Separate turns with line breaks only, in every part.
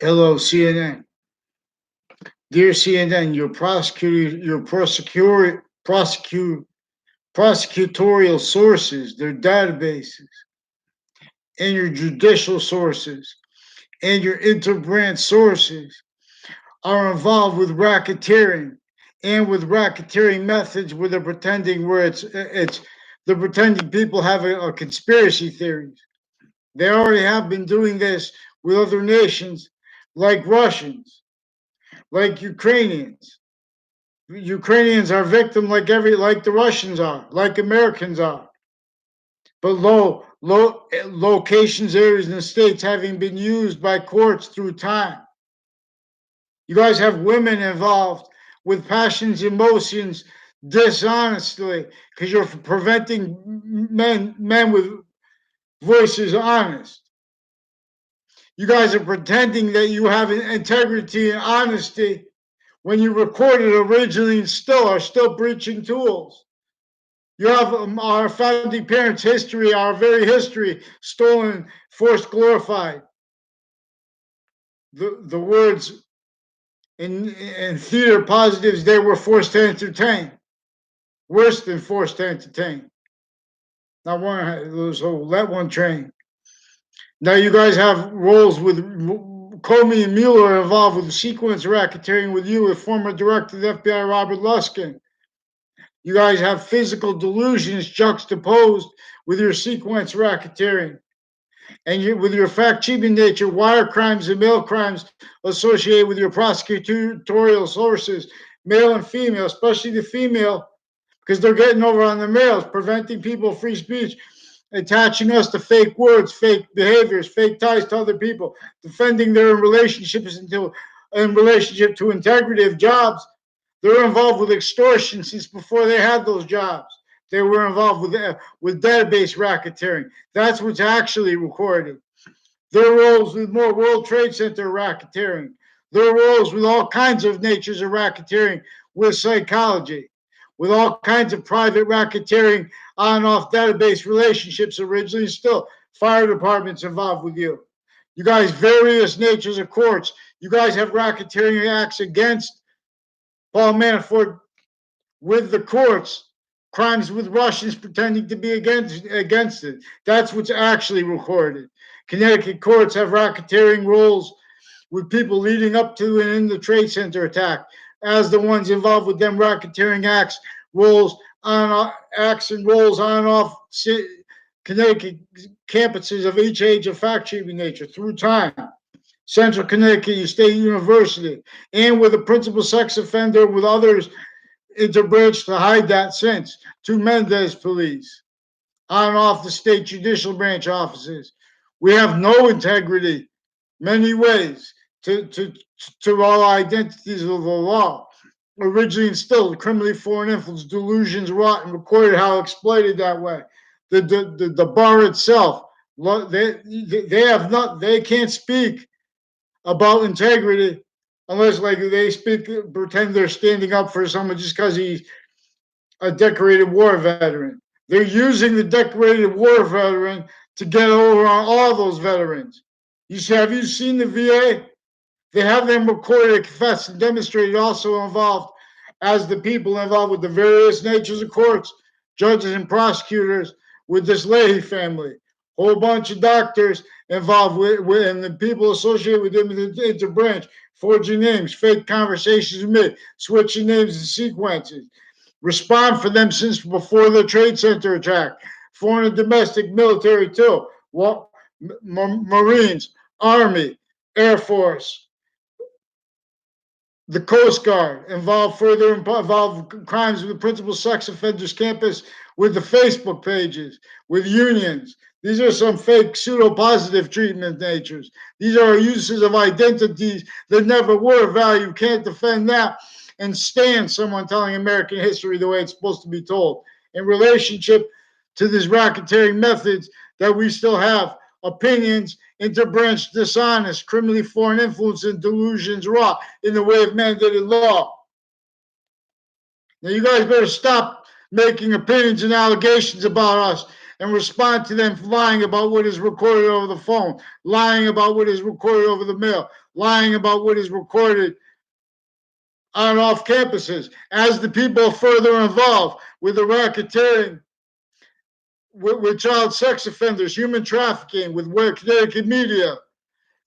Hello, CNN. Dear CNN, prosecutorial sources, their databases, and your judicial sources, and your interbranch sources are involved with racketeering and with racketeering methods where they're pretending people have a conspiracy theories. They already have been doing this with other nations like Russians, like Ukrainians. Ukrainians are victim like the Russians are, like Americans are. But low locations, areas, in the states having been used by courts through time. You guys have women involved with passions, emotions, dishonestly, because you're preventing men with voices honest. You guys are pretending that you have integrity and honesty when you recorded originally and still are still breaching tools. You have our founding parents' history, our very history, stolen, forced, glorified. The words in theater positives, they were forced to entertain. Worse than forced to entertain. Not one, so let one train. Now you guys have roles with Comey and Mueller are involved with the sequence racketeering with you, with former director of the FBI, Robert Luskin. You guys have physical delusions juxtaposed with your sequence racketeering. And with your fact-cheating nature, wire crimes and mail crimes associated with your prosecutorial sources, male and female, especially the female, because they're getting over on the males, preventing people free speech, attaching us to fake words, fake behaviors, fake ties to other people, defending their relationships in relationship to integrity of jobs. They're involved with extortion since before they had those jobs. They were involved with database racketeering. That's what's actually recorded. Their roles with more World Trade Center racketeering. Their roles with all kinds of natures of racketeering with psychology, with all kinds of private racketeering on and off database relationships originally, still fire departments involved with you. You guys, various natures of courts. You guys have racketeering acts against Paul Manafort with the courts, crimes with Russians pretending to be against it. That's what's actually recorded. Connecticut courts have racketeering roles with people leading up to and in the Trade Center attack as the ones involved with them racketeering acts and rolls on and off Connecticut campuses of each age of fact-cheating nature through time. Central Connecticut State University, and with a principal sex offender with others interbridged to hide that since to Mendez police on and off the state judicial branch offices. We have no integrity, many ways, to all identities of the law. Originally instilled, criminally foreign influence, delusions wrought and recorded how exploited that way. The bar itself, they can't speak about integrity unless like they pretend they're standing up for someone just because he's a decorated war veteran. They're using the decorated war veteran to get over on all those veterans. Have you seen the VA? They have them recorded, confessed, and demonstrated, also involved as the people involved with the various natures of courts, judges, and prosecutors with this Leahy family. Whole bunch of doctors involved with and the people associated with them in the interbranch, forging names, fake conversations with me, switching names and sequences. Respond for them since before the Trade Center attack. Foreign and domestic military too. Marines, Army, Air Force, the Coast Guard involved crimes with the principal sex offenders campus with the Facebook pages, with unions. These are some fake pseudo-positive treatment natures. These are uses of identities that never were valued. Can't defend that and stand someone telling American history the way it's supposed to be told. In relationship to these racketeering methods that we still have opinions, interbranch dishonest, criminally foreign influence, and delusions raw in the way of mandated law. Now, you guys better stop making opinions and allegations about us and respond to them lying about what is recorded over the phone, lying about what is recorded over the mail, lying about what is recorded on off campuses. As the people further involved with the racketeering, with child sex offenders, human trafficking, with Connecticut media,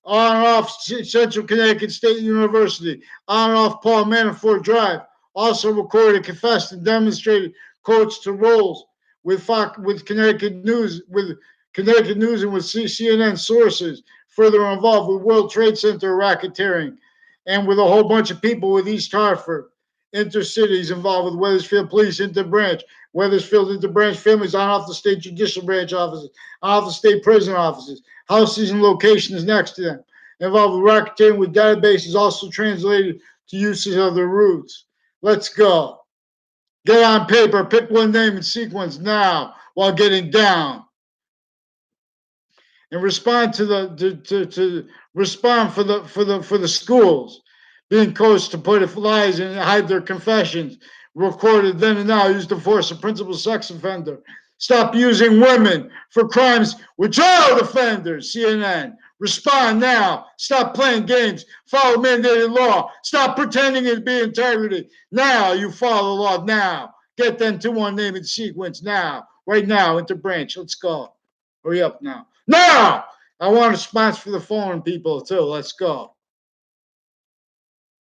on and off Central Connecticut State University, on and off Paul Manafort Drive, also recorded, confessed, and demonstrated coach to roles with Connecticut News and with CNN sources, further involved with World Trade Center racketeering, and with a whole bunch of people with East Hartford, intercities involved with Weathersfield Police, Interbranch, Weathersfield Interbranch families, on off the state judicial branch offices, on off the state prison offices, houses and locations next to them, involved with racketeering with databases also translated to uses of the routes. Let's go. Get on paper, pick one name and sequence now while getting down. And respond to respond for the schools being coached to put lies and hide their confessions, recorded then and now, used to force a principal sex offender. Stop using women for crimes with child offenders, CNN. Respond now. Stop playing games. Follow mandated law. Stop pretending to be integrity. Now you follow the law now. Get them to one name and sequence now. Right now, Interbranch. Let's go. Hurry up now. Now! I want a response for the foreign people too. Let's go.